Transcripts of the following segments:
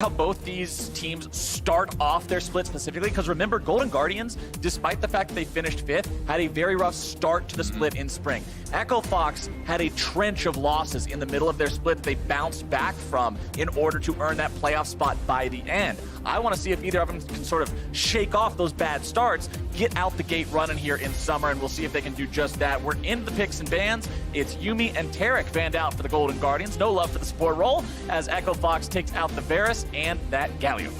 how both these teams start off their split specifically, because remember, Golden Guardians, despite the fact that they finished 5th, had a very rough start to the split in spring. Echo Fox had a trench of losses in the middle of their split that they bounced back from in order to earn that playoff spot by the end. I want to see if either of them can sort of shake off those bad starts, get out the gate running here in summer, and we'll see if they can do just that. We're in the picks and bans. It's Yuumi and Taric banned out for the Golden Guardians. No love for the support role, as Echo Fox takes out the Varus and that Galio.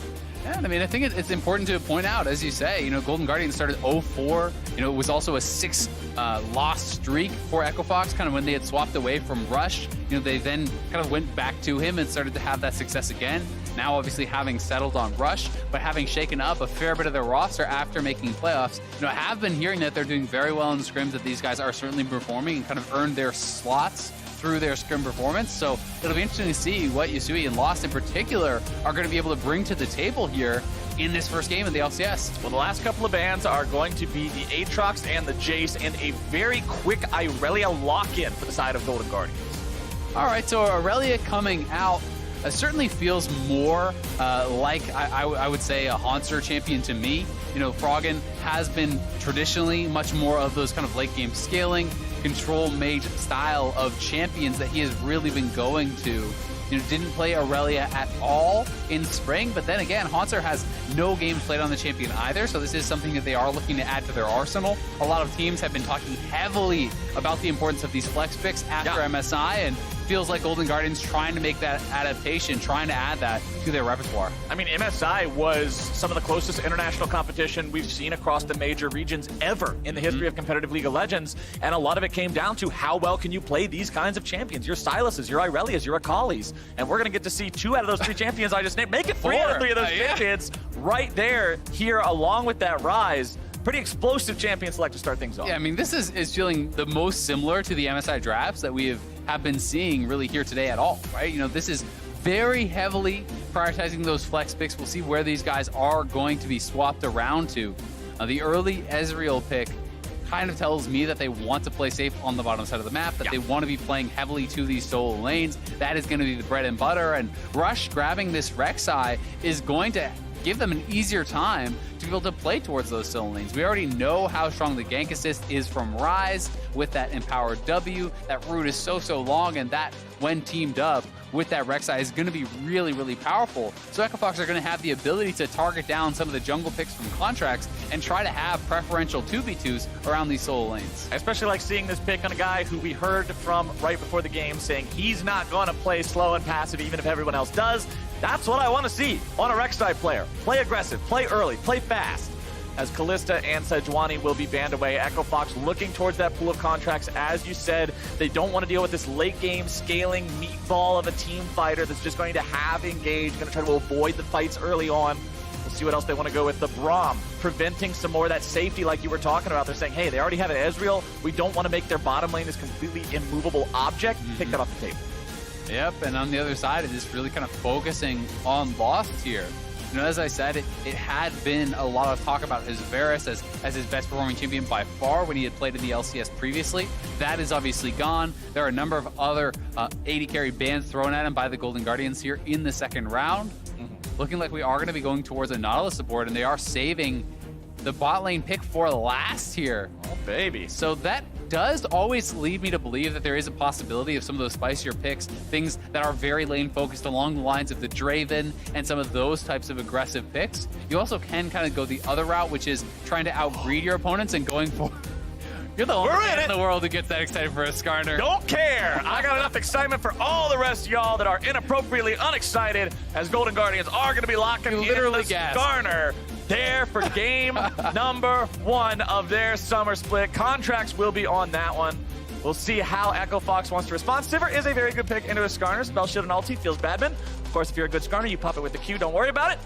Yeah, I mean, I think it's important to point out, as you say, Golden Guardians started 0-4. It was also a 6-loss streak for Echo Fox, kind of when they had swapped away from Rush. They then kind of went back to him and started to have that success again. Now, obviously, having settled on Rush, but having shaken up a fair bit of their roster after making playoffs. I have been hearing that they're doing very well in scrims, that these guys are certainly performing and kind of earned their slots through their scrim performance. So it'll be interesting to see what Yusui and Lost in particular are going to be able to bring to the table here in this first game of the LCS. Well, the last couple of bans are going to be the Aatrox and the Jace, and a very quick Irelia lock-in for the side of Golden Guardians. All right, so Irelia coming out certainly feels more like, I would say, a Hauntzer champion to me. Froggen has been traditionally much more of those kind of late game scaling, control mage style of champions that he has really been going to. Didn't play Irelia at all in spring, but then again, Hauntzer has no games played on the champion either, so this is something that they are looking to add to their arsenal. A lot of teams have been talking heavily about the importance of these flex picks after MSI, and feels like Golden Guardians trying to make that adaptation, trying to add that to their repertoire. I mean, MSI was some of the closest international competition we've seen across the major regions ever in the history of competitive League of Legends, and a lot of it came down to how well can you play these kinds of champions. Your Sylases, your Irelias, your Akalis, and we're going to get to see 2 out of those 3 champions I just named. Make it 3 out of 3 of those champions right there, here, along with that Ryze. Pretty explosive champion select to start things off. Yeah, I mean, this is feeling the most similar to the MSI drafts that we have been seeing really here today at all, right? This is very heavily prioritizing those flex picks. We'll see where these guys are going to be swapped around to. The early Ezreal pick kind of tells me that they want to play safe on the bottom side of the map, that they want to be playing heavily to these solo lanes. That is going to be the bread and butter, and Rush grabbing this Rek'Sai is going to give them an easier time to be able to play towards those solo lanes. We already know how strong the gank assist is from Ryze with that empowered W. That root is so long, and that, when teamed up with that Rek'Sai, is going to be really, really powerful. So Echo Fox are going to have the ability to target down some of the jungle picks from Contractz and try to have preferential 2v2s around these solo lanes. I especially like seeing this pick on a guy who we heard from right before the game saying he's not going to play slow and passive even if everyone else does. That's what I want to see on a Rek'Sai player. Play aggressive, play early, play fast. As Kalista and Sejuani will be banned away, Echo Fox looking towards that pool of Contractz. As you said, they don't want to deal with this late game scaling meatball of a team fighter that's just going to have engage, going to try to avoid the fights early on. We'll see what else they want to go with. The Braum, preventing some more of that safety like you were talking about. They're saying, hey, they already have an Ezreal. We don't want to make their bottom lane this completely immovable object. Pick that off the table. Yep, and on the other side, it is really kind of focusing on Lost here. As I said, it had been a lot of talk about his Varus as his best performing champion by far when he had played in the LCS previously. That is obviously gone. There are a number of other AD carry bans thrown at him by the Golden Guardians here in the second round. Looking like we are going to be going towards a Nautilus support, and they are saving the bot lane pick for last here. Oh, baby. So that does always lead me to believe that there is a possibility of some of those spicier picks, things that are very lane focused along the lines of the Draven and some of those types of aggressive picks. You also can kind of go the other route, which is trying to outgreed your opponents and going for... You're the only man in the world who gets that excited for a Skarner. Don't care. I got enough excitement for all the rest of y'all that are inappropriately unexcited, as Golden Guardians are going to be locking in the Skarner there for game number 1 of their summer split. Contractz will be on that one. We'll see how Echo Fox wants to respond. Sivir is a very good pick into a Skarner. Spell Shield and ulti feels badman. Of course, if you're a good Skarner, you pop it with the Q. Don't worry about it.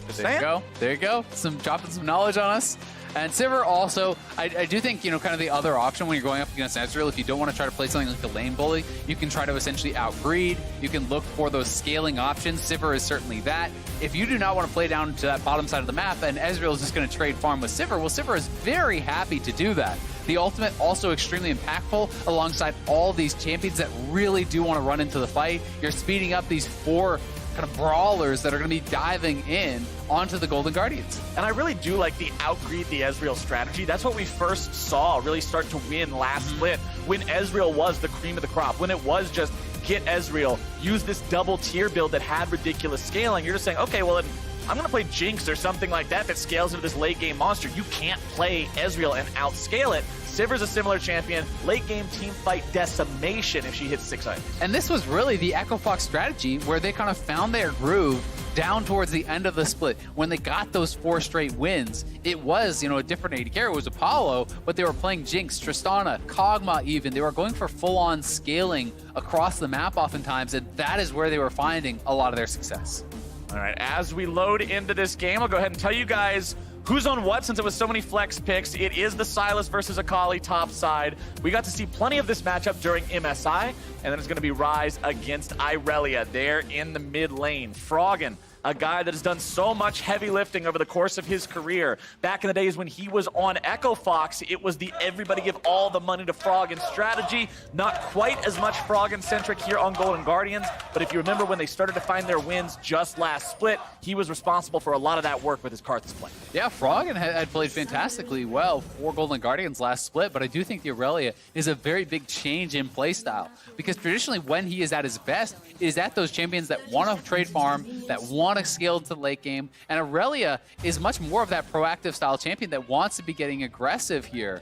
Just there you go. There you go. Dropping some knowledge on us. And Sivir also, I do think, kind of the other option when you're going up against Ezreal, if you don't want to try to play something like the lane bully, you can try to essentially outgreed. You can look for those scaling options. Sivir is certainly that. If you do not want to play down to that bottom side of the map and Ezreal is just going to trade farm with Sivir, well, Sivir is very happy to do that. The ultimate also extremely impactful alongside all these champions that really do want to run into the fight. You're speeding up these 4 kind of brawlers that are going to be diving in onto the Golden Guardians. And I really do like the outgreed the Ezreal strategy. That's what we first saw really start to win last split, when Ezreal was the cream of the crop, when it was just get Ezreal, use this double tier build that had ridiculous scaling. You're just saying, okay, well, I'm going to play Jinx or something like that that scales into this late game monster. You can't play Ezreal and outscale it. Sivir's a similar champion. Late game team fight decimation if she hits 6 items. And this was really the Echo Fox strategy where they kind of found their groove down towards the end of the split. When they got those 4 straight wins, it was, a different AD carry. It was Apollo, but they were playing Jinx, Tristana, Kog'Maw even. They were going for full-on scaling across the map oftentimes, and that is where they were finding a lot of their success. All right, as we load into this game, I'll go ahead and tell you guys who's on what, since it was so many flex picks. It is the Sylas versus Akali top side. We got to see plenty of this matchup during MSI, and then it's going to be Ryze against Irelia there in the mid lane. Froggen, a guy that has done so much heavy lifting over the course of his career. Back in the days when he was on Echo Fox, it was the everybody give all the money to Froggen strategy. Not quite as much Froggen-centric here on Golden Guardians, but if you remember when they started to find their wins just last split, he was responsible for a lot of that work with his Karthus play. Yeah, Froggen had played fantastically well for Golden Guardians last split, but I do think the Irelia is a very big change in playstyle, because traditionally when he is at his best is at those champions that want to trade farm, that want to scale to the late game, and Irelia is much more of that proactive style champion that wants to be getting aggressive here.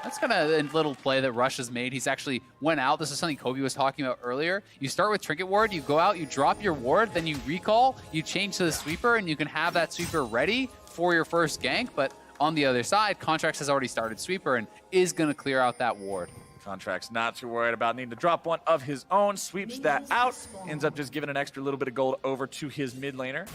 That's kind of a little play that Rush has made. He's actually went out. This is something Kobe was talking about earlier. You start with Trinket Ward, you go out, you drop your ward, then you recall, you change to the sweeper, and you can have that sweeper ready for your first gank. But on the other side, Contractz has already started sweeper and is going to clear out that ward. Contractz not too worried about needing to drop one of his own, sweeps that out, ends up just giving an extra little bit of gold over to his mid laner.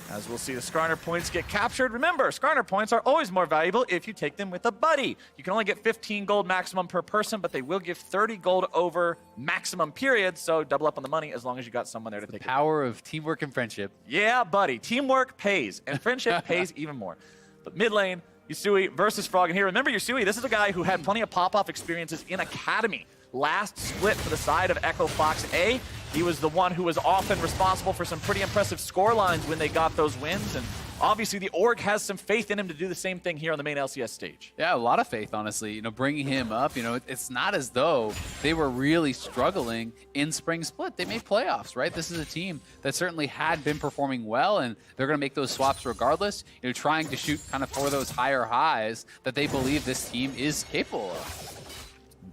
As we'll see the Skarner points get captured. Remember, Skarner points are always more valuable if you take them with a buddy. You can only get 15 gold maximum per person, but they will give 30 gold over maximum period, so double up on the money as long as you got someone there to take it. The power of teamwork and friendship. Yeah, buddy. Teamwork pays, and friendship pays even more. But mid lane, Yusui versus Froggen here. Remember Yusui, this is a guy who had plenty of pop-off experiences in Academy. Last split for the side of Echo Fox A. He was the one who was often responsible for some pretty impressive score lines when they got those wins. And obviously the org has some faith in him to do the same thing here on the main LCS stage. Yeah, a lot of faith, honestly. Bringing him up, it's not as though they were really struggling in Spring Split. They made playoffs, right? This is a team that certainly had been performing well, and they're going to make those swaps regardless, trying to shoot kind of for those higher highs that they believe this team is capable of.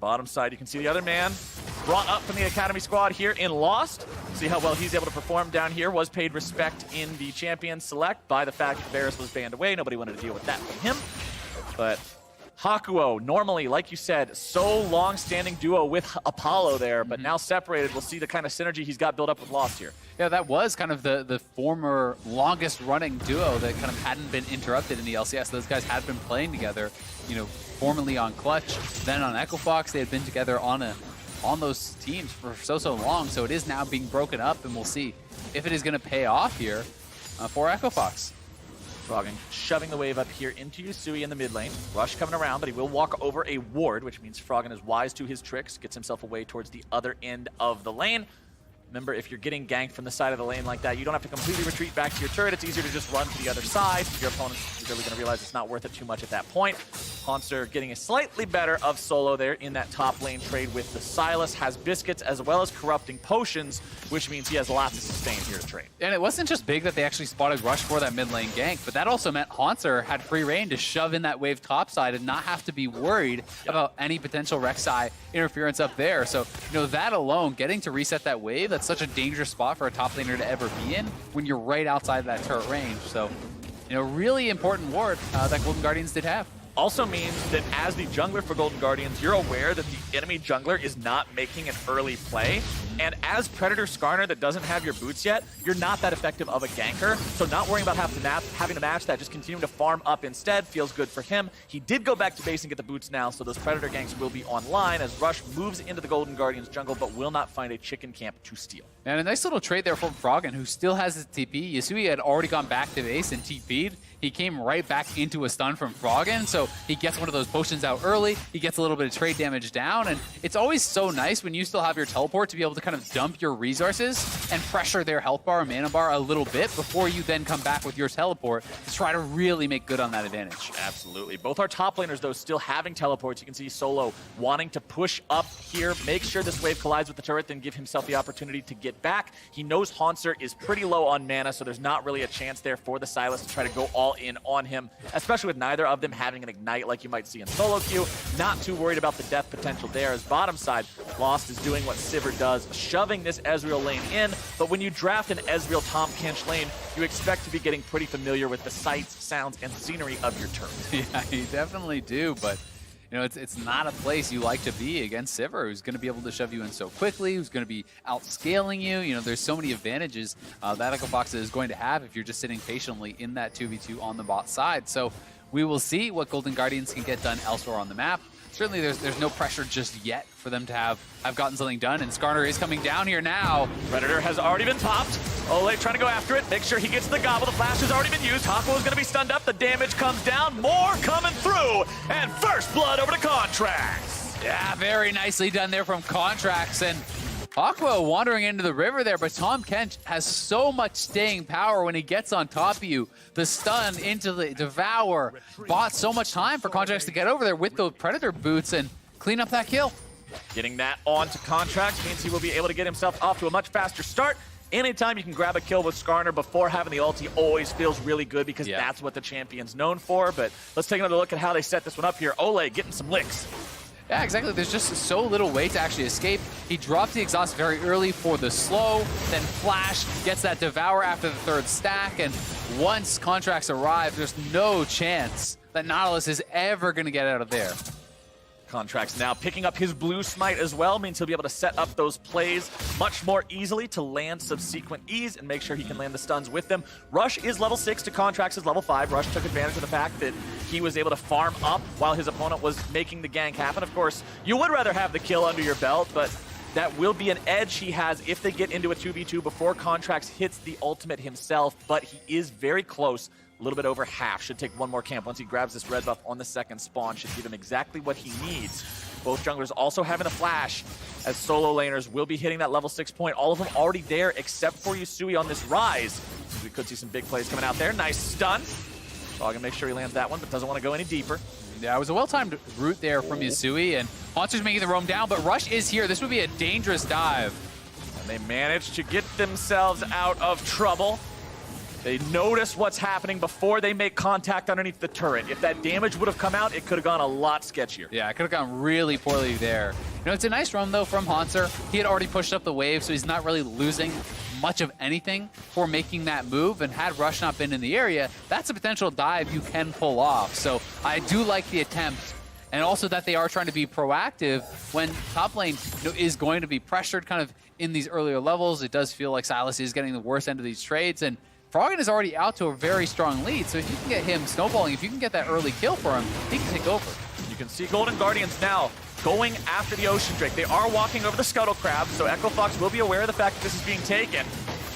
Bottom side, you can see the other man brought up from the Academy squad here in Lost. See how well he's able to perform down here. Was paid respect in the champion select by the fact that Varus was banned away. Nobody wanted to deal with that from him. But Hakuho, normally, like you said, so long-standing duo with Apollo there, but now separated. We'll see the kind of synergy he's got built up with Lost here. Yeah, that was kind of the former longest-running duo that kind of hadn't been interrupted in the LCS. Those guys had been playing together, formerly on Clutch, then on Echo Fox. They had been together on those teams for so long, so it is now being broken up, and we'll see if it is going to pay off here for Echo Fox. Froggen shoving the wave up here into Yusui in the mid lane. Rush coming around, but he will walk over a ward, which means Froggen is wise to his tricks, gets himself away towards the other end of the lane. Remember, if you're getting ganked from the side of the lane like that, you don't have to completely retreat back to your turret. It's easier to just run to the other side. Your opponent is really going to realize it's not worth it too much at that point. Hauntzer getting a slightly better of solo there in that top lane trade with the Sylas. Has biscuits as well as corrupting potions, which means he has lots of sustain here to trade. And it wasn't just big that they actually spotted Rush for that mid lane gank, but that also meant Hauntzer had free reign to shove in that wave topside and not have to be worried about any potential Rek'Sai interference up there. So, that alone, getting to reset that wave, that's such a dangerous spot for a top laner to ever be in when you're right outside of that turret range. So, really important ward that Golden Guardians did have. Also means that as the jungler for Golden Guardians, you're aware that the enemy jungler is not making an early play. And as Predator Skarner that doesn't have your boots yet, you're not that effective of a ganker. So not worrying about having to match that, just continuing to farm up instead feels good for him. He did go back to base and get the boots now, so those Predator ganks will be online as Rush moves into the Golden Guardians jungle, but will not find a chicken camp to steal. And a nice little trade there from Froggen, who still has his TP. Yusui had already gone back to base and TP'd. He came right back into a stun from Froggen, so he gets one of those potions out early. He gets a little bit of trade damage down, and it's always so nice when you still have your teleport to be able to kind of dump your resources and pressure their health bar or mana bar a little bit before you then come back with your teleport to try to really make good on that advantage. Absolutely. Both our top laners, though, still having teleports. You can see Solo wanting to push up here, make sure this wave collides with the turret, then give himself the opportunity to get back. He knows Hauntzer is pretty low on mana, so there's not really a chance there for the Sylas to try to go all in on him, especially with neither of them having an ignite like you might see in solo queue. Not too worried about the death potential there, as bottom side, Lost is doing what Sivir does, shoving this Ezreal lane in, but when you draft an Ezreal Tahm Kench lane, you expect to be getting pretty familiar with the sights, sounds, and scenery of your turret. Yeah, you definitely do, but you know, it's not a place you like to be against Sivir, who's going to be able to shove you in so quickly, who's going to be outscaling you. You know, there's so many advantages that Echo Fox is going to have if you're just sitting patiently in that 2v2 on the bot side. So we will see what Golden Guardians can get done elsewhere on the map. Certainly there's no pressure just yet for them to have gotten something done, and Skarner is coming down here now. Predator has already been popped. Olleh trying to go after it, make sure he gets the gobble. The flash has already been used. Hakuho is going to be stunned up. The damage comes down. More coming through. And first blood over to Contractz. Yeah, very nicely done there from Contractz. And Hakuho wandering into the river there, but Tahm Kench has so much staying power when he gets on top of you. The stun into the Devour bought so much time for Contractz to get over there with those Predator boots and clean up that kill. Getting that on to Contractz means he will be able to get himself off to a much faster start. Anytime you can grab a kill with Skarner before having the ulti always feels really good, because that's what the champion's known for. But let's take another look at how they set this one up here. Olleh getting some licks. Yeah, exactly. There's just so little way to actually escape. He dropped the exhaust very early for the slow, then Flash gets that Devour after the third stack, and once Contractz arrive, there's no chance that Nautilus is ever going to get out of there. Contractz now picking up his blue smite as well, means he'll be able to set up those plays much more easily to land subsequent E's and make sure he can land the stuns with them. Rush is level 6 to Contractz' level 5. Rush took advantage of the fact that he was able to farm up while his opponent was making the gank happen. Of course, you would rather have the kill under your belt, but that will be an edge he has if they get into a 2v2 before Contractz hits the ultimate himself, but he is very close. A little bit over half. Should take one more camp. Once he grabs this red buff on the second spawn, should give him exactly what he needs. Both junglers also having a flash, as solo laners will be hitting that level 6 point. All of them already there, except for Yusui on this Ryze. We could see some big plays coming out there. Nice stun. Froggen makes sure he lands that one, but doesn't want to go any deeper. Yeah, it was a well-timed route there from Yusui, and Hauntzer's making the roam down, but Rush is here. This would be a dangerous dive. And they managed to get themselves out of trouble. They notice what's happening before they make contact underneath the turret. If that damage would have come out, it could have gone a lot sketchier. Yeah, it could have gone really poorly there. You know, it's a nice roam, though, from Hauntzer. He had already pushed up the wave, so he's not really losing much of anything for making that move. And had Rush not been in the area, that's a potential dive you can pull off. So I do like the attempt. And also that they are trying to be proactive when top lane, you know, is going to be pressured kind of in these earlier levels. It does feel like Sylas is getting the worst end of these trades. And Froggen is already out to a very strong lead, so if you can get him snowballing, if you can get that early kill for him, he can take over. You can see Golden Guardians now going after the Ocean Drake. They are walking over the Scuttle Crab, so Echo Fox will be aware of the fact that this is being taken.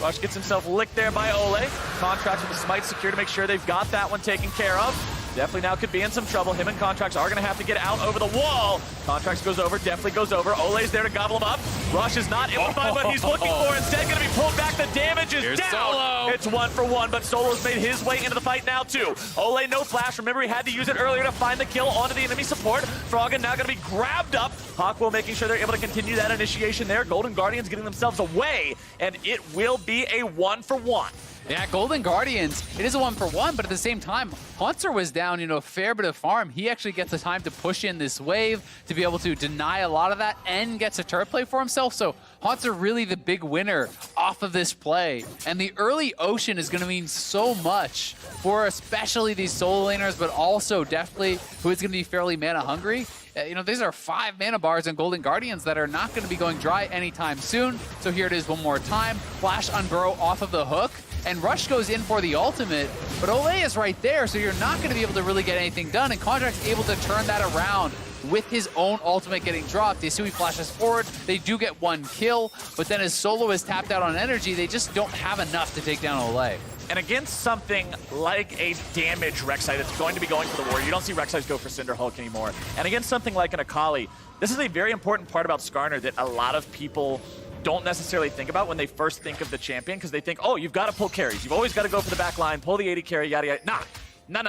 Rush gets himself licked there by Olleh. Contractz with the smite secure to make sure they've got that one taken care of. Deftly now could be in some trouble. Him and Contractz are going to have to get out over the wall. Contractz goes over, Deftly goes over. Olleh's there to gobble him up. Rush is not able to find what he's looking for. Instead, going to be pulled back. The damage is Here's down. Solo. It's 1-for-1, but Solo's made his way into the fight now, too. Olleh, no flash. Remember, he had to use it earlier to find the kill onto the enemy support. Froggen now going to be grabbed up. Hakuho making sure they're able to continue that initiation there. Golden Guardians getting themselves away, and it will be a 1-for-1. Yeah, Golden Guardians, it is a 1-for-1, but at the same time, Hauntzer was down, you know, a fair bit of farm. He actually gets the time to push in this wave to be able to deny a lot of that and gets a turret play for himself. So Hauntzer really the big winner off of this play. And the early Ocean is going to mean so much for especially these solo laners, but also Deftly, who is going to be fairly mana hungry. You know, these are 5 mana bars in Golden Guardians that are not going to be going dry anytime soon. So here it is one more time. Flash Unburrow off of the hook. And Rush goes in for the ultimate, but Olleh is right there, so you're not going to be able to really get anything done, and Contractz able to turn that around with his own ultimate getting dropped. Yusui flashes forward, they do get one kill, but then as Solo is tapped out on energy, they just don't have enough to take down Olleh. And against something like a damage Rek'Sai that's going to be going for the Warrior, you don't see Rek'Sai's go for Cinder Hulk anymore. And against something like an Akali, this is a very important part about Skarner that a lot of people don't necessarily think about when they first think of the champion, because they think, oh, you've got to pull carries. You've always got to go for the back line, pull the AD carry, yada, yada. Nah. No.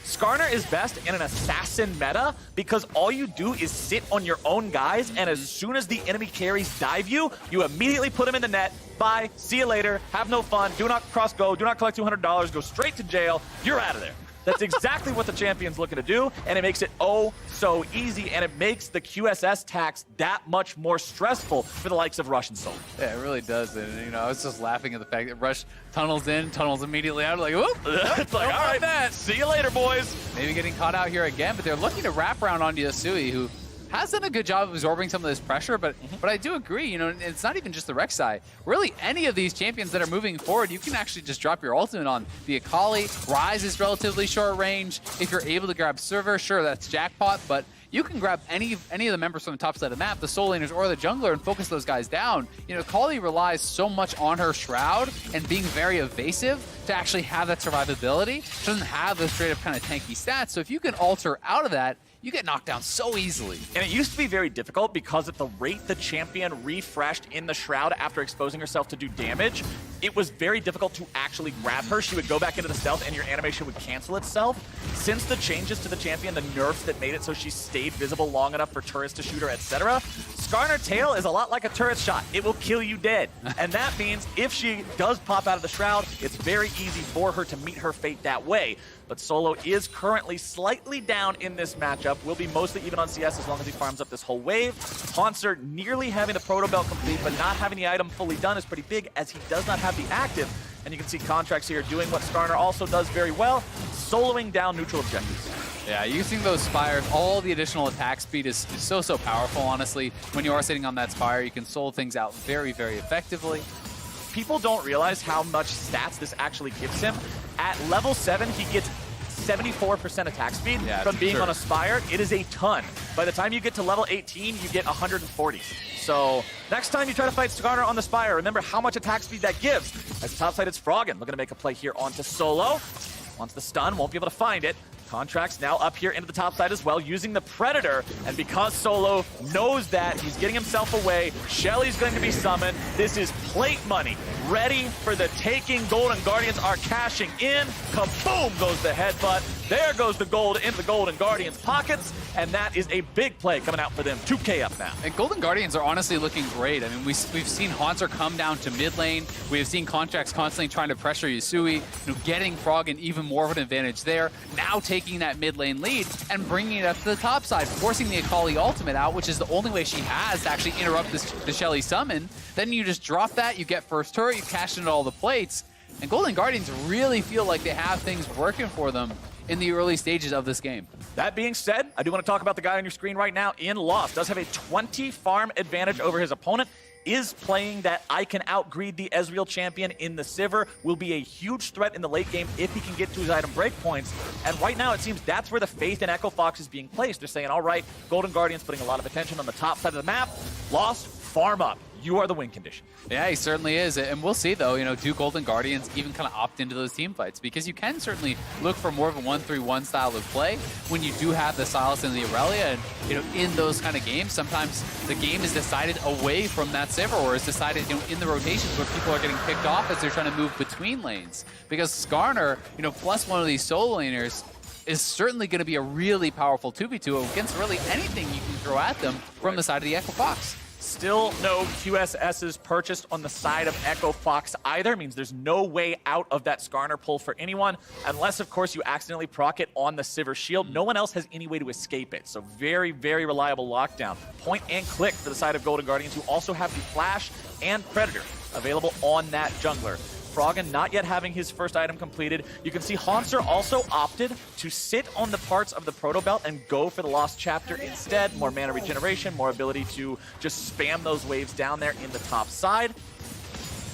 Skarner is best in an assassin meta because all you do is sit on your own guys, and as soon as the enemy carries dive you, you immediately put them in the net. Bye, see you later, have no fun, do not cross go, do not collect $200, go straight to jail, you're out of there. That's exactly what the champion's looking to do, and it makes it oh so easy, and it makes the QSS tax that much more stressful for the likes of Rush and Soul. Yeah, it really does. And, you know, I was just laughing at the fact that Rush tunnels in, tunnels immediately out, like, whoop! It's like, all right, see you later, boys. Maybe getting caught out here again, but they're looking to wrap around on Yusui, who has done a good job of absorbing some of this pressure, but I do agree, you know, it's not even just the Rek'Sai. Really, any of these champions that are moving forward, you can actually just drop your ultimate on the Akali. Ryze is relatively short range. If you're able to grab Server, sure, that's jackpot, but you can grab any of the members from the top side of the map, the soul laners or the jungler, and focus those guys down. You know, Akali relies so much on her Shroud and being very evasive to actually have that survivability. She doesn't have those straight up kind of tanky stats, so if you can alter out of that, you get knocked down so easily. And it used to be very difficult because at the rate the champion refreshed in the Shroud after exposing herself to do damage, it was very difficult to actually grab her. She would go back into the stealth and your animation would cancel itself. Since the changes to the champion, the nerfs that made it so she stayed visible long enough for turrets to shoot her, etc., Skarner tail is a lot like a turret shot. It will kill you dead. And that means if she does pop out of the Shroud, it's very easy for her to meet her fate that way. But Solo is currently slightly down in this matchup. Will be mostly even on CS as long as he farms up this whole wave. Hauntzer nearly having the Proto Belt complete, but not having the item fully done is pretty big as he does not have the active. And you can see Contractz here doing what Skarner also does very well, soloing down neutral objectives. Yeah, using those Spires, all the additional attack speed is so powerful, honestly. When you are sitting on that Spire, you can solo things out very effectively. People don't realize how much stats this actually gives him. At level 7, he gets 74% attack speed from being on a Spire. It is a ton. By the time you get to level 18, you get 140. So next time you try to fight Skarner on the Spire, remember how much attack speed that gives. As topside, it's Froggen looking to make a play here onto Solo. Wants the stun, won't be able to find it. Contractz now up here into the top side as well, using the Predator. And because Solo knows that, he's getting himself away. Shelly's going to be summoned. This is plate money. Ready for the taking. Golden Guardians are cashing in. Kaboom goes the headbutt. There goes the gold into the Golden Guardians' pockets. And that is a big play coming out for them. 2K up now. And Golden Guardians are honestly looking great. I mean, we've seen Hauntzer come down to mid lane. We have seen Contractz constantly trying to pressure Yusui, getting Froggen even more of an advantage there. Now taking that mid lane lead and bringing it up to the top side, forcing the Akali ultimate out, which is the only way she has to actually interrupt the Shelly summon. Then you just drop that, you get first turret, you cash in all the plates, and Golden Guardians really feel like they have things working for them in the early stages of this game. That being said, I do want to talk about the guy on your screen right now in Lost. Does have a 20 farm advantage over his opponent. Is playing that I can outgreed the Ezreal champion in the Sivir. Will be a huge threat in the late game if he can get to his item breakpoints. And right now it seems that's where the faith in Echo Fox is being placed. They're saying, all right, Golden Guardians putting a lot of attention on the top side of the map. Lost, farm up. You are the win condition. Yeah, he certainly is. And we'll see, though, do Golden Guardians even kind of opt into those team fights? Because you can certainly look for more of a 1-3-1 style of play when you do have the Sylas and the Irelia. And, in those kind of games, sometimes the game is decided away from that Sivir, or is decided, in the rotations where people are getting picked off as they're trying to move between lanes. Because Skarner, plus one of these solo laners, is certainly going to be a really powerful 2v2 against really anything you can throw at them from the side of the Echo Fox. Still no QSSs purchased on the side of Echo Fox either. Means there's no way out of that Skarner pull for anyone, unless, of course, you accidentally proc it on the Sivir shield. No one else has any way to escape it. So very reliable lockdown. Point and click for the side of Golden Guardians, who also have the Flash and Predator available on that jungler. Froggen not yet having his first item completed. You can see Hauntzer also opted to sit on the parts of the Proto Belt and go for the Lost Chapter instead. More mana regeneration, more ability to just spam those waves down there in the top side.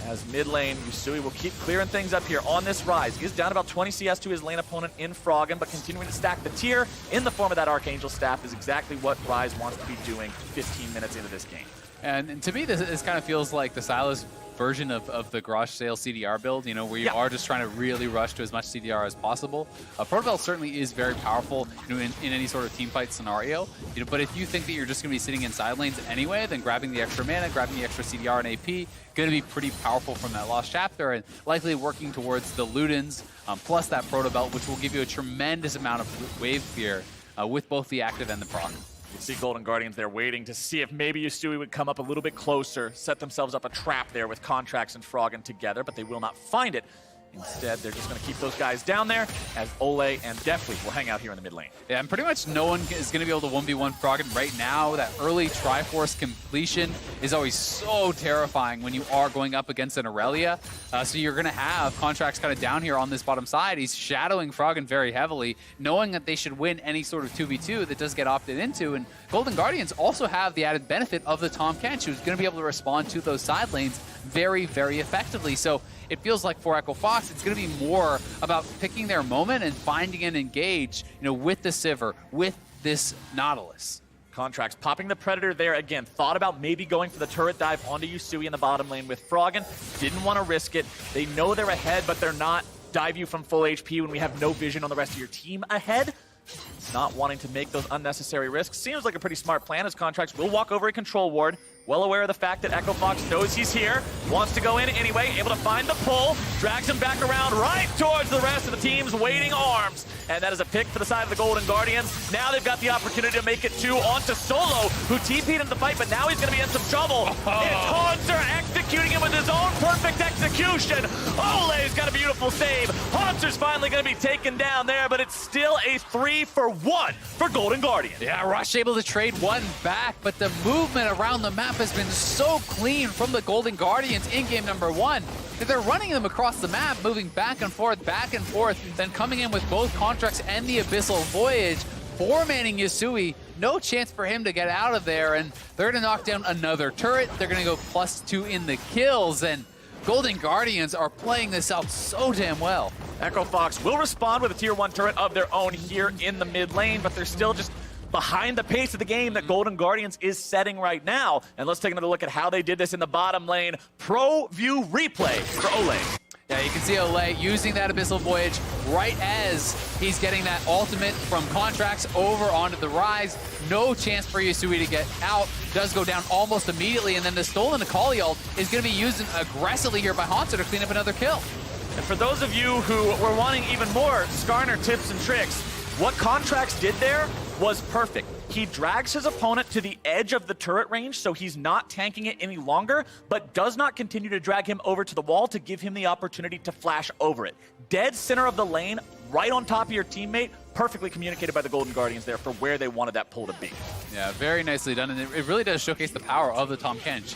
As mid lane, Yusui will keep clearing things up here on this Ryze. He is down about 20 CS to his lane opponent in Froggen, but continuing to stack the tier in the form of that Archangel Staff is exactly what Ryze wants to be doing 15 minutes into this game. And to me, this kind of feels like the Sylas version of the garage sale CDR build, you know, where you are just trying to really rush to as much CDR as possible. Protobelt certainly is very powerful, you know, in any sort of team fight scenario. You know, but if you think that you're just going to be sitting in side lanes anyway, then grabbing the extra mana, grabbing the extra CDR and AP, going to be pretty powerful from that Lost Chapter, and likely working towards the Ludens, plus that Protobelt, which will give you a tremendous amount of wave clear with both the active and the proc. You see Golden Guardians there waiting to see if maybe Yusui would come up a little bit closer, set themselves up a trap there with Contractz and Froggen together, but they will not find it. Instead, they're just going to keep those guys down there as Olleh and Deftly will hang out here in the mid lane. Yeah, and pretty much no one is going to be able to 1v1 Froggen right now. That early Triforce completion is always so terrifying when you are going up against an Irelia. So you're going to have Contractz kind of down here on this bottom side. He's shadowing Froggen very heavily, knowing that they should win any sort of 2v2 that does get opted into. And Golden Guardians also have the added benefit of the Tahm Kench, who's going to be able to respond to those side lanes very, very effectively. So it feels like for Echo Fox, it's going to be more about picking their moment and finding an engage, you know, with the Sivir, with this Nautilus. Contractz popping the Predator there again. Thought about maybe going for the turret dive onto Yusui in the bottom lane with Froggen. Didn't want to risk it. They know they're ahead, but they're not dive you from full HP when we have no vision on the rest of your team ahead. Not wanting to make those unnecessary risks. Seems like a pretty smart plan as Contractz will walk over a control ward. Well aware of the fact that Echo Fox knows he's here, wants to go in anyway, able to find the pull, drags him back around right towards the rest of the team's waiting arms. And that is a pick for the side of the Golden Guardians. Now they've got the opportunity to make it 2 onto Solo, who TP'd in the fight, but now he's going to be in some trouble. It's Hauntzer executing it with his own perfect execution. Olleh's got a beautiful save. Hauntzer's finally going to be taken down there, but it's still a 3-for-1 for Golden Guardians. Yeah, Rush able to trade one back, but the movement around the map has been so clean from the Golden Guardians in game number 1. They're running them across the map, moving back and forth, then coming in with both Contractz and the Abyssal Voyage, 4-manning Yusui. No chance for him to get out of there, and they're going to knock down another turret. They're going to go +2 in the kills, and Golden Guardians are playing this out so damn well. Echo Fox will respond with a tier 1 turret of their own here in the mid lane, but they're still just behind the pace of the game that Golden Guardians is setting right now. And let's take another look at how they did this in the bottom lane. Pro view replay for Olleh. Yeah, you can see Olleh using that Abyssal Voyage right as he's getting that ultimate from Contractz over onto the Ryze. No chance for Yusui to get out. Does go down almost immediately, and then the stolen Akali ult is going to be used aggressively here by Hauntzer to clean up another kill. And for those of you who were wanting even more Skarner tips and tricks, what Contractz did there was perfect. He drags his opponent to the edge of the turret range, so he's not tanking it any longer, but does not continue to drag him over to the wall to give him the opportunity to flash over it. Dead center of the lane, right on top of your teammate, perfectly communicated by the Golden Guardians there for where they wanted that pull to be. Yeah, very nicely done, and it really does showcase the power of the Tahm Kench.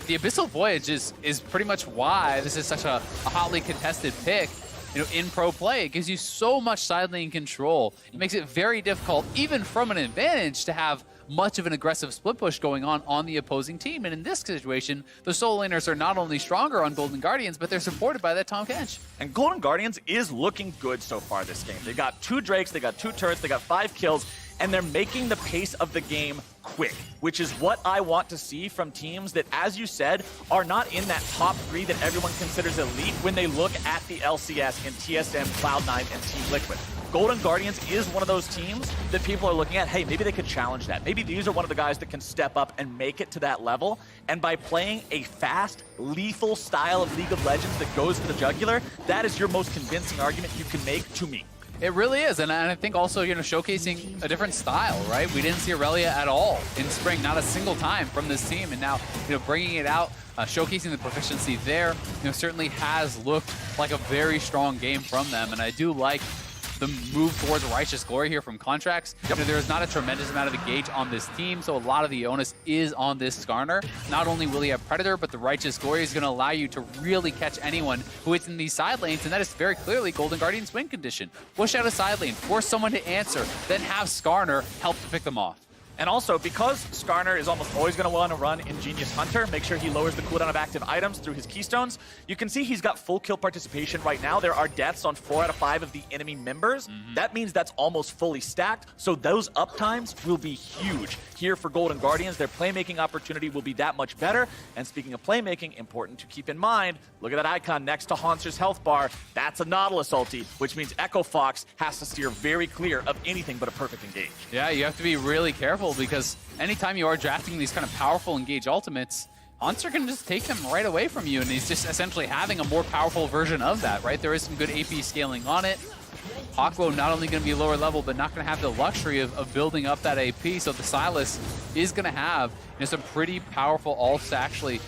The Abyssal Voyage is pretty much why this is such a hotly contested pick. You know, in pro play, it gives you so much side lane control. It makes it very difficult, even from an advantage, to have much of an aggressive split push going on the opposing team. And in this situation, the solo laners are not only stronger on Golden Guardians, but they're supported by that Tahm Kench. And Golden Guardians is looking good so far this game. They got 2 Drakes, they got 2 turrets, they got 5 kills, and they're making the pace of the game quick, which is what I want to see from teams that, as you said, are not in that top 3 that everyone considers elite when they look at the LCS in TSM, Cloud9, and Team Liquid. Golden Guardians is one of those teams that people are looking at, hey, maybe they could challenge that. Maybe these are one of the guys that can step up and make it to that level. And by playing a fast, lethal style of League of Legends that goes for the jugular, that is your most convincing argument you can make to me. It really is, and I think also, you know, showcasing a different style, right? We didn't see Irelia at all in spring, not a single time from this team, and now, you know, bringing it out, showcasing the proficiency there, you know, certainly has looked like a very strong game from them, and I do like the move towards Righteous Glory here from Contractz. Yep. You know, there's not a tremendous amount of engage on this team, so a lot of the onus is on this Skarner. Not only will he have Predator, but the Righteous Glory is going to allow you to really catch anyone who is in these side lanes, and that is very clearly Golden Guardian's win condition. Push out a side lane, force someone to answer, then have Skarner help to pick them off. And also, because Skarner is almost always going to want to run Ingenious Hunter, make sure he lowers the cooldown of active items through his keystones. You can see he's got full kill participation right now. There are deaths on 4 out of 5 of the enemy members. That means that's almost fully stacked. So those uptimes will be huge here for Golden Guardians. Their playmaking opportunity will be that much better. And speaking of playmaking, important to keep in mind, look at that icon next to Hauntzer's health bar. That's a Nautilus ulti, which means Echo Fox has to steer very clear of anything but a perfect engage. Yeah, you have to be really careful because anytime you are drafting these kind of powerful engage ultimates, Hauntzer can just take them right away from you, and he's just essentially having a more powerful version of that, right? There is some good AP scaling on it. Hakuho not only going to be lower level, but not going to have the luxury of building up that AP, so the Sylas is going to have some pretty powerful ults to actually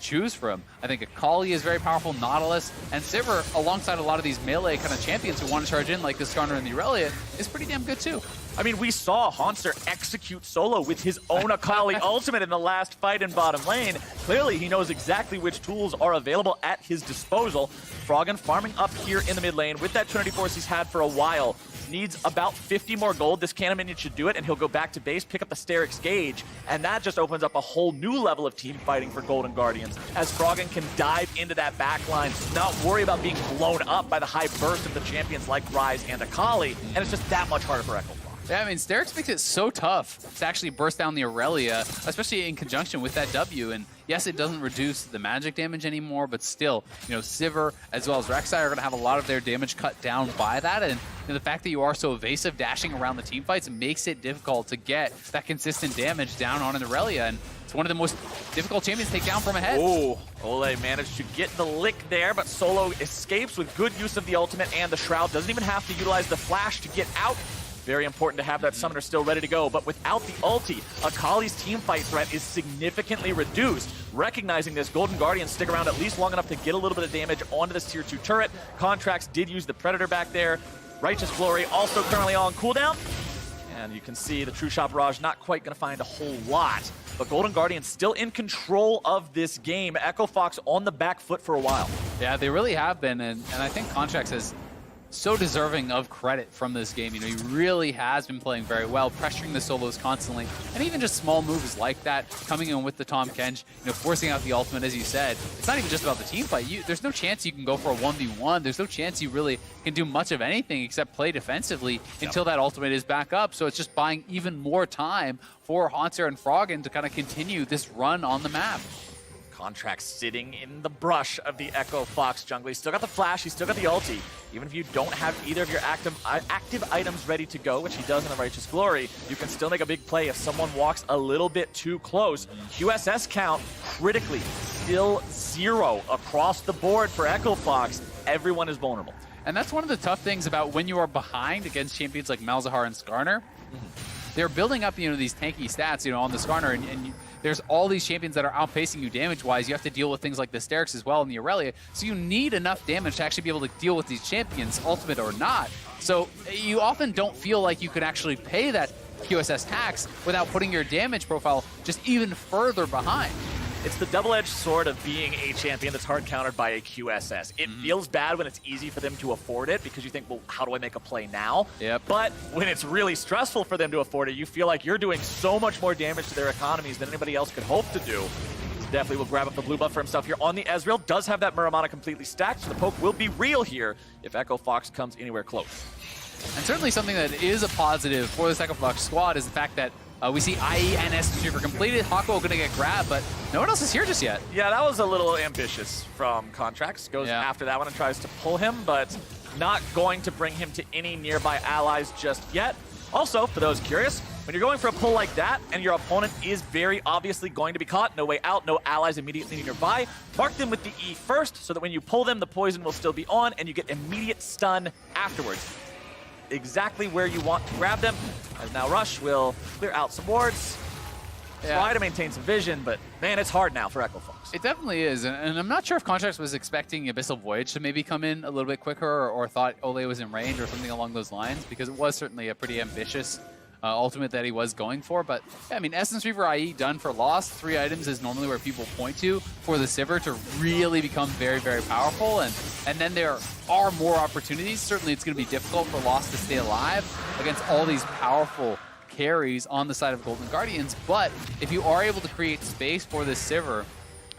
choose from. I think Akali is very powerful, Nautilus, and Sivir, alongside a lot of these melee kind of champions who want to charge in, like the Skarner and the Irelia, is pretty damn good too. I mean, we saw Hauntzer execute solo with his own Akali ultimate in the last fight in bottom lane. Clearly, he knows exactly which tools are available at his disposal. Froggen farming up here in the mid lane with that Trinity Force he's had for a while. Needs about 50 more gold. This Cannon Minion should do it, and he'll go back to base, pick up the Sterix Gauge, and that just opens up a whole new level of team fighting for Golden Guardians, as Froggen can dive into that backline, not worry about being blown up by the high burst of the champions like Ryze and Akali, and it's just that much harder for Echo. Yeah, I mean, Sterix makes it so tough to actually burst down the Irelia, especially in conjunction with that W. And yes, it doesn't reduce the magic damage anymore, but still, Sivir as well as Rek'Sai are going to have a lot of their damage cut down by that. And the fact that you are so evasive, dashing around the team fights, makes it difficult to get that consistent damage down on an Irelia. And it's one of the most difficult champions to take down from ahead. Oh, Olleh managed to get the lick there, but Solo escapes with good use of the ultimate and the Shroud. Doesn't even have to utilize the flash to get out. Very important to have that summoner still ready to go, but without the ulti, Akali's teamfight threat is significantly reduced. Recognizing this, Golden Guardians stick around at least long enough to get a little bit of damage onto this tier 2 turret. Contractz did use the Predator back there. Righteous Glory also currently on cooldown. And you can see the True Shot Barrage not quite going to find a whole lot. But Golden Guardians still in control of this game. Echo Fox on the back foot for a while. Yeah, they really have been, and I think Contractz has so deserving of credit from this game. He really has been playing very well, pressuring the solos constantly, and even just small moves like that, coming in with the Tahm Kench, forcing out the ultimate, as you said. It's not even just about the team fight. There's no chance you can go for a 1v1. There's no chance you really can do much of anything except play defensively until that ultimate is back up. So it's just buying even more time for Hauntzer and Froggen to kind of continue this run on the map. Contractz sitting in the brush of the Echo Fox jungle. He's still got the flash, he's still got the ulti. Even if you don't have either of your active items ready to go, which he does in the Righteous Glory, you can still make a big play if someone walks a little bit too close. QSS count, critically, still 0 across the board for Echo Fox. Everyone is vulnerable. And that's one of the tough things about when you are behind against champions like Malzahar and Skarner. They're building up, these tanky stats, on the Skarner, and there's all these champions that are outpacing you damage-wise. You have to deal with things like the Sterix as well in the Irelia. So you need enough damage to actually be able to deal with these champions, ultimate or not. So you often don't feel like you can actually pay that QSS tax without putting your damage profile just even further behind. It's the double-edged sword of being a champion that's hard countered by a QSS. It feels bad when it's easy for them to afford it because you think, well, how do I make a play now? Yep. But when it's really stressful for them to afford it, you feel like you're doing so much more damage to their economies than anybody else could hope to do. Definitely will grab up the blue buff for himself here on the Ezreal. Does have that Muramana completely stacked, so the poke will be real here if Echo Fox comes anywhere close. And certainly something that is a positive for this Echo Fox squad is the fact that we see IE and Essence Reaver completed. Hakuho going to get grabbed, but no one else is here just yet. Yeah, that was a little ambitious from Contractz. Goes after that one and tries to pull him, but not going to bring him to any nearby allies just yet. Also, for those curious, when you're going for a pull like that and your opponent is very obviously going to be caught, no way out, no allies immediately nearby, mark them with the E first so that when you pull them, the poison will still be on and you get immediate stun afterwards. Exactly where you want to grab them, as now Rush will clear out some wards, try to maintain some vision, but man, it's hard now for Echo Fox. It definitely is, and I'm not sure if Contractz was expecting Abyssal Voyage to maybe come in a little bit quicker or thought Olleh was in range or something along those lines, because it was certainly a pretty ambitious ultimate that he was going for. But yeah, I mean, Essence Reaver IE done for loss. 3 items is normally where people point to for the Sivir to really become very, very powerful. And then there are more opportunities. Certainly it's going to be difficult for Lost to stay alive against all these powerful carries on the side of Golden Guardians, but if you are able to create space for this Sivir,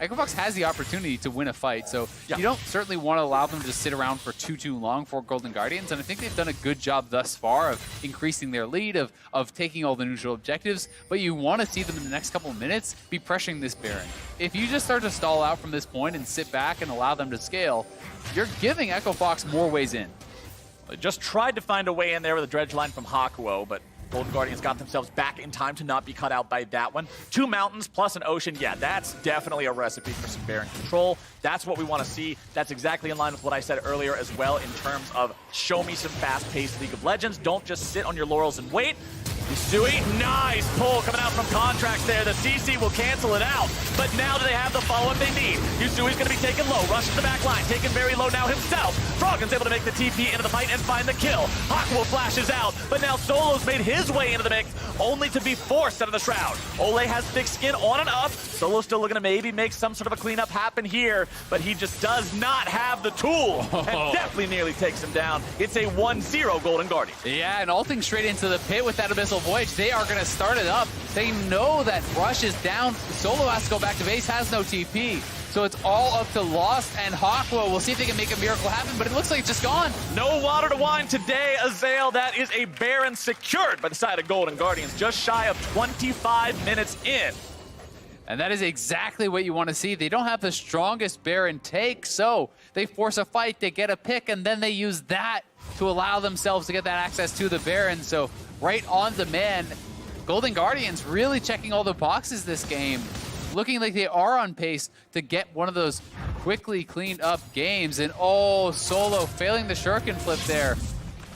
Echofox has the opportunity to win a fight, so you don't certainly want to allow them to sit around for too long for Golden Guardians, and I think they've done a good job thus far of increasing their lead, of taking all the neutral objectives, but you want to see them in the next couple of minutes be pressuring this Baron. If you just start to stall out from this point and sit back and allow them to scale, you're giving Echofox more ways in. They just tried to find a way in there with a dredge line from Hakuho, but Golden Guardians got themselves back in time to not be cut out by that one. 2 mountains plus an ocean. Yeah, that's definitely a recipe for some Baron control. That's what we want to see. That's exactly in line with what I said earlier as well in terms of show me some fast-paced League of Legends. Don't just sit on your laurels and wait. Yusui, nice pull coming out from Contractz there. The CC will cancel it out, but now do they have the follow-up they need? Yusui's going to be taken low, rushes the back line, taken very low now himself. Froggen's able to make the TP into the fight and find the kill. Hakuho flashes out, but now Solo's made his way into the mix, only to be forced out of the Shroud. Olleh has thick skin on and up. Solo's still looking to maybe make some sort of a cleanup happen here, but he just does not have the tool, and definitely nearly takes him down. It's a 1-0 Golden Guardian. Yeah, and ulting straight into the pit with that Abyssal Voyage. They are going to start it up. They know that Rush is down. Solo has to go back to base, has no TP. So it's all up to Lost and Hakuho. We'll see if they can make a miracle happen, but it looks like it's just gone. No water to wine today, Ezreal. That is a Baron secured by the side of Golden Guardians, just shy of 25 minutes in. And that is exactly what you want to see. They don't have the strongest Baron take, so they force a fight, they get a pick, and then they use that to allow themselves to get that access to the Baron. So right on demand, Golden Guardians really checking all the boxes this game, looking like they are on pace to get one of those quickly cleaned up games. And oh, Solo failing the shuriken flip there.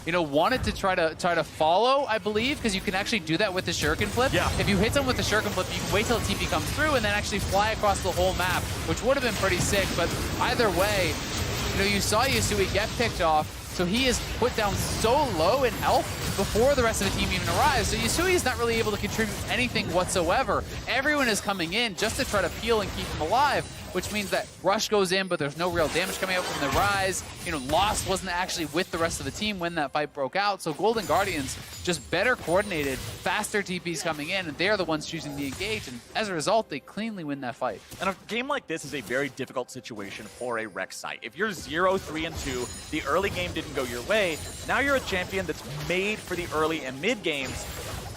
You know, wanted to try to follow, I believe, because you can actually do that with the shuriken flip. Yeah. If you hit them with the shuriken flip, you can wait till the TP comes through and then actually fly across the whole map, which would have been pretty sick. But either way, you know, you saw Yusui get picked off, so he is put down so low in health before the rest of the team even arrives. So Yusui is not really able to contribute anything whatsoever. Everyone is coming in just to try to peel and keep him alive, which means that Rush goes in, but there's no real damage coming out from the Ryze. You know, Lost wasn't actually with the rest of the team when that fight broke out. So Golden Guardians just better coordinated, faster TPs coming in, and they're the ones choosing to engage. And as a result, they cleanly win that fight. And a game like this is a very difficult situation for a Rek'Sai. If you're 0-3-2, the early game didn't go your way, now you're a champion that's made for the early and mid games,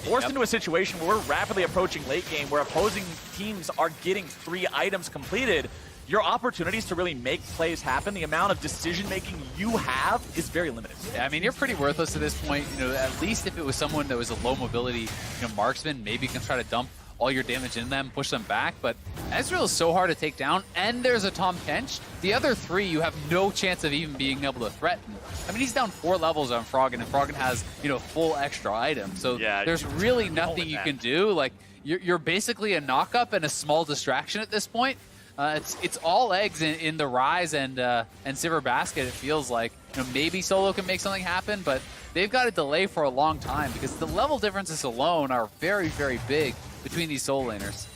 forced into a situation where we're rapidly approaching late game, where opposing teams are getting 3 items completed. Your opportunities to really make plays happen, the amount of decision-making you have is very limited. Yeah, I mean, you're pretty worthless at this point. You know, at least if it was someone that was a low mobility, you know, marksman, maybe you can try to dump all your damage in them, push them back, but Ezreal is so hard to take down, and there's a Tahm Kench. The other 3, you have no chance of even being able to threaten. I mean, he's down 4 levels on Froggen, and Froggen has, you know, full extra items, so yeah, there's really nothing you can do. Like, you're basically a knock-up and a small distraction at this point. It's all eggs in the Ryze and Sivir basket, it feels like. You know, maybe Solo can make something happen, but they've got to delay for a long time because the level differences alone are very, very big between these solo laners.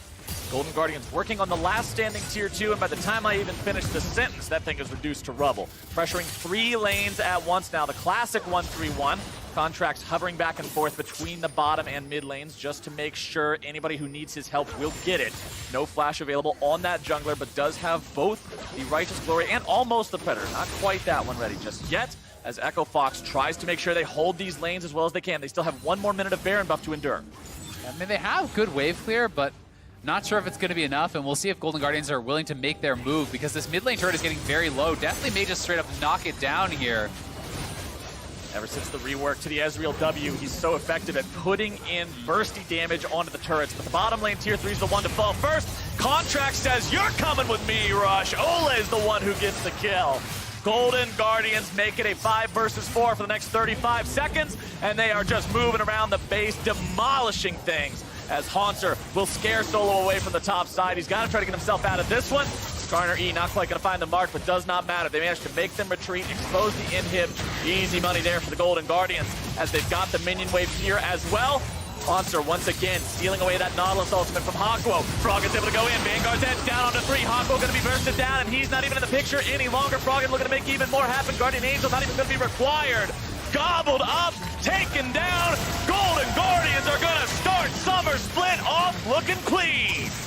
Golden Guardians working on the last standing tier 2, and by the time I even finish the sentence, that thing is reduced to rubble. Pressuring 3 lanes at once now, the classic 1-3-1. Contractz hovering back and forth between the bottom and mid lanes just to make sure anybody who needs his help will get it. No flash available on that jungler, but does have both the Righteous Glory and almost the Predator. Not quite that one ready just yet, as Echofox tries to make sure they hold these lanes as well as they can. They still have 1 more minute of Baron buff to endure. I mean, they have good wave clear, but not sure if it's going to be enough, and we'll see if Golden Guardians are willing to make their move, because this mid lane turret is getting very low. Deftly may just straight up knock it down here. Ever since the rework to the Ezreal W, he's so effective at putting in bursty damage onto the turrets. But the bottom lane tier 3 is the one to fall first. Contractz says, "You're coming with me, Rush." Olleh is the one who gets the kill. Golden Guardians make it a 5 versus 4 for the next 35 seconds, and they are just moving around the base, demolishing things, as Hauntzer will scare Solo away from the top side. He's got to try to get himself out of this one. Skarner E not quite going to find the mark, but does not matter. They managed to make them retreat, expose the inhib. Easy money there for the Golden Guardians, as they've got the minion wave here as well. Hauntzer once again stealing away that Nautilus ultimate from Hakuho. Froggen's able to go in. Vanguard's edge down onto 3. Hakuho going to be bursted down, and he's not even in the picture any longer. Froggen looking to make even more happen. Guardian Angel not even going to be required. Gobbled up, taken down. Golden Guardians are going split off looking clean.